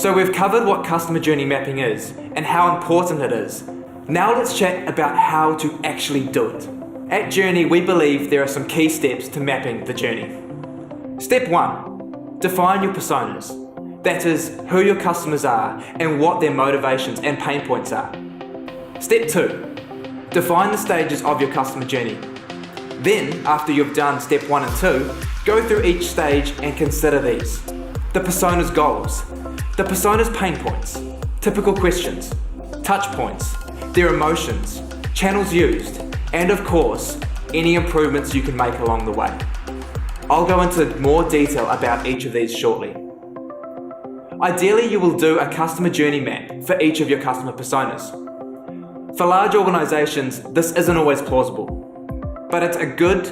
So we've covered what customer journey mapping is and how important it is. Now let's chat about how to actually do it. At JRNY, we believe there are some key steps to mapping the journey. Step 1, define your personas. That is, who your customers are and what their motivations and pain points are. Step 2, define the stages of your customer journey. Then, after you've done step 1 and 2, go through each stage and consider these. The persona's goals, the persona's pain points, typical questions, touch points, their emotions, channels used, and of course, any improvements you can make along the way. I'll go into more detail about each of these shortly. Ideally, you will do a customer journey map for each of your customer personas. For large organizations, this isn't always plausible, but it's a good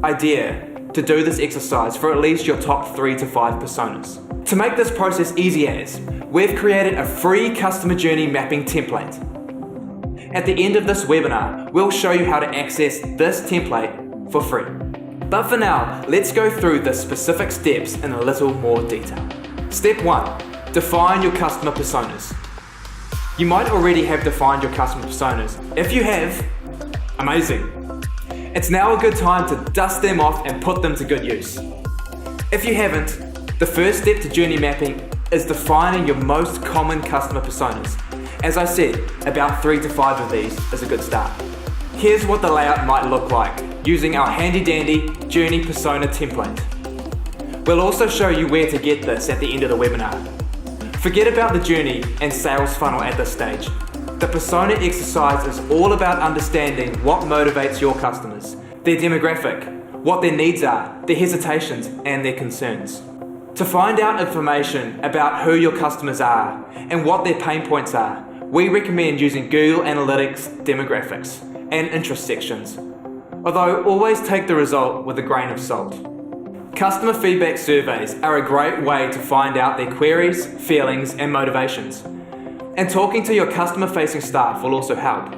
idea to do this exercise for at least your top 3 to 5 personas. To make this process easy we've created a free customer journey mapping template. At the end of this webinar, we'll show you how to access this template for free. But for now, let's go through the specific steps in a little more detail. Step 1, define your customer personas. You might already have defined your customer personas. If you have, amazing. It's now a good time to dust them off and put them to good use. If you haven't, the first step to journey mapping is defining your most common customer personas. As I said, about 3 to 5 of these is a good start. Here's what the layout might look like using our handy dandy JRNY persona template. We'll also show you where to get this at the end of the webinar. Forget about the journey and sales funnel at this stage. The persona exercise is all about understanding what motivates your customers, their demographic, what their needs are, their hesitations, and their concerns. To find out information about who your customers are and what their pain points are, we recommend using Google Analytics demographics and interest sections, although always take the result with a grain of salt. Customer feedback surveys are a great way to find out their queries, feelings, and motivations. And talking to your customer-facing staff will also help.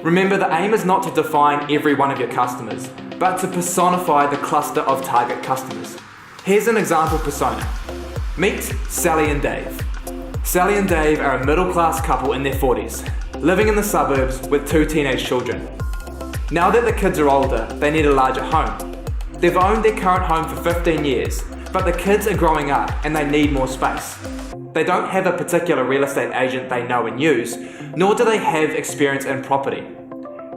Remember, the aim is not to define every one of your customers, but to personify the cluster of target customers. Here's an example persona. Meet Sally and Dave. Sally and Dave are a middle-class couple in their 40s, living in the suburbs with 2 teenage children. Now that the kids are older, they need a larger home. They've owned their current home for 15 years, but the kids are growing up and they need more space. They don't have a particular real estate agent they know and use, nor do they have experience in property.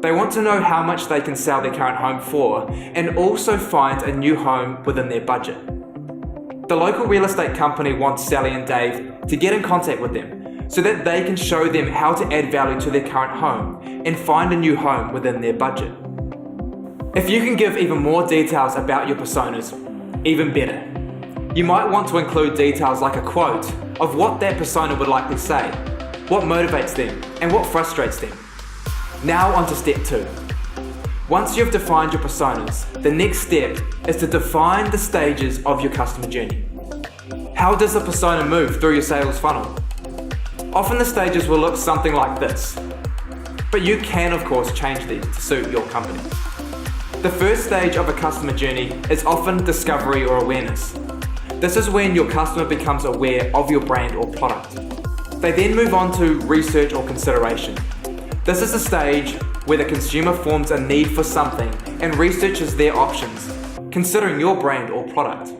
They want to know how much they can sell their current home for and also find a new home within their budget. The local real estate company wants Sally and Dave to get in contact with them so that they can show them how to add value to their current home and find a new home within their budget. If you can give even more details about your personas, even better. You might want to include details like a quote of what that persona would likely say, what motivates them, and what frustrates them. Now on to step 2. Once you've defined your personas, the next step is to define the stages of your customer journey. How does a persona move through your sales funnel? Often the stages will look something like this, but you can of course change these to suit your company. The first stage of a customer journey is often discovery or awareness. This is when your customer becomes aware of your brand or product. They then move on to research or consideration. This is the stage where the consumer forms a need for something and researches their options, considering your brand or product.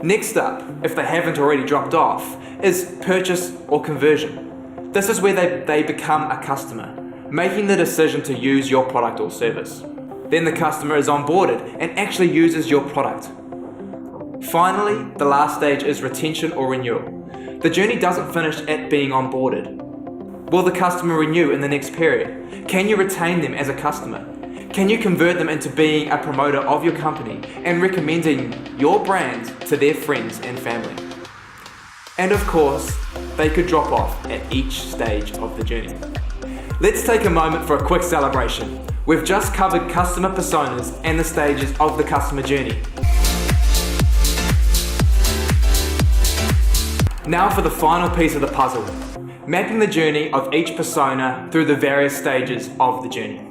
Next up, if they haven't already dropped off, is purchase or conversion. This is where they become a customer, making the decision to use your product or service. Then the customer is onboarded and actually uses your product. Finally, the last stage is retention or renewal. The journey doesn't finish at being onboarded. Will the customer renew in the next period? Can you retain them as a customer? Can you convert them into being a promoter of your company and recommending your brand to their friends and family? And of course, they could drop off at each stage of the journey. Let's take a moment for a quick celebration. We've just covered customer personas and the stages of the customer journey. Now for the final piece of the puzzle, mapping the journey of each persona through the various stages of the journey.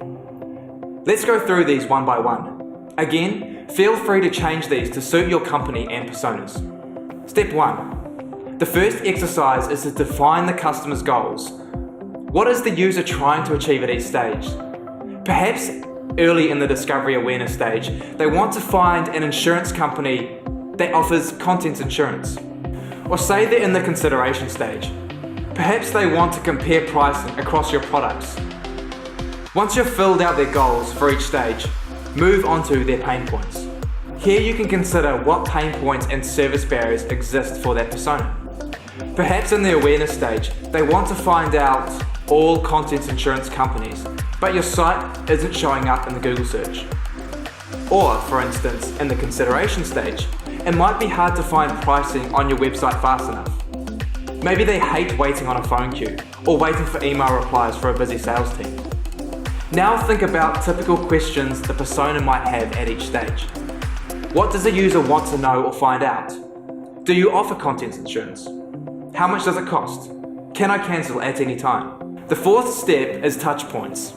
Let's go through these one by one. Again, feel free to change these to suit your company and personas. Step 1. The first exercise is to define the customer's goals. What is the user trying to achieve at each stage? Perhaps early in the discovery awareness stage, they want to find an insurance company that offers contents insurance. Or say they're in the consideration stage. Perhaps they want to compare pricing across your products. Once you've filled out their goals for each stage, move on to their pain points. Here you can consider what pain points and service barriers exist for that persona. Perhaps in the awareness stage, they want to find out all contents insurance companies, but your site isn't showing up in the Google search. Or, for instance, in the consideration stage, it might be hard to find pricing on your website fast enough. Maybe they hate waiting on a phone queue, or waiting for email replies for a busy sales team. Now think about typical questions the persona might have at each stage. What does a user want to know or find out? Do you offer contents insurance? How much does it cost? Can I cancel at any time? The fourth step is touchpoints.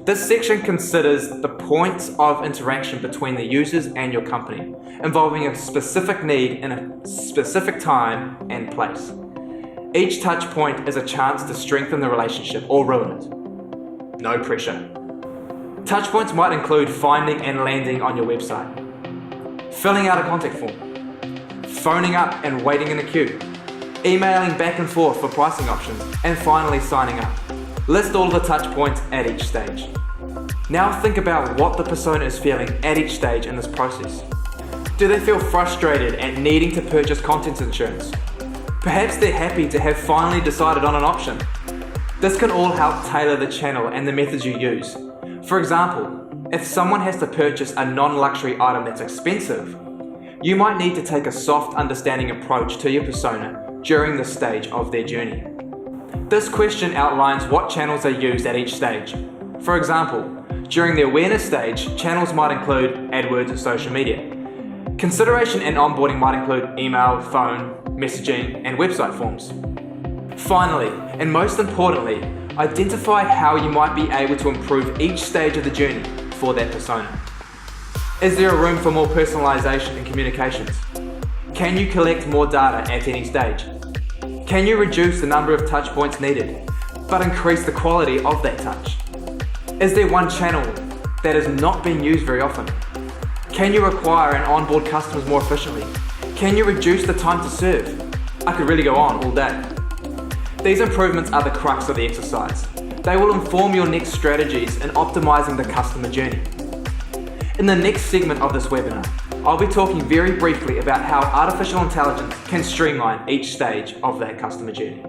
This section considers the points of interaction between the users and your company, involving a specific need in a specific time and place. Each touchpoint is a chance to strengthen the relationship or ruin it. No pressure. Touchpoints might include finding and landing on your website, filling out a contact form, phoning up and waiting in a queue, emailing back and forth for pricing options, and finally signing up. List all of the touch points at each stage. Now think about what the persona is feeling at each stage in this process. Do they feel frustrated at needing to purchase contents insurance? Perhaps they're happy to have finally decided on an option. This can all help tailor the channel and the methods you use. For example, if someone has to purchase a non-luxury item that's expensive, you might need to take a soft, understanding approach to your persona during this stage of their journey. This question outlines what channels are used at each stage. For example, during the awareness stage, channels might include AdWords or social media. Consideration and onboarding might include email, phone, messaging, and website forms. Finally, and most importantly, identify how you might be able to improve each stage of the journey for that persona. Is there a room for more personalization and communications? Can you collect more data at any stage? Can you reduce the number of touch points needed, but increase the quality of that touch? Is there one channel that is not being used very often? Can you acquire and onboard customers more efficiently? Can you reduce the time to serve? I could really go on all day. These improvements are the crux of the exercise. They will inform your next strategies in optimizing the customer journey. In the next segment of this webinar, I'll be talking very briefly about how artificial intelligence can streamline each stage of that customer journey.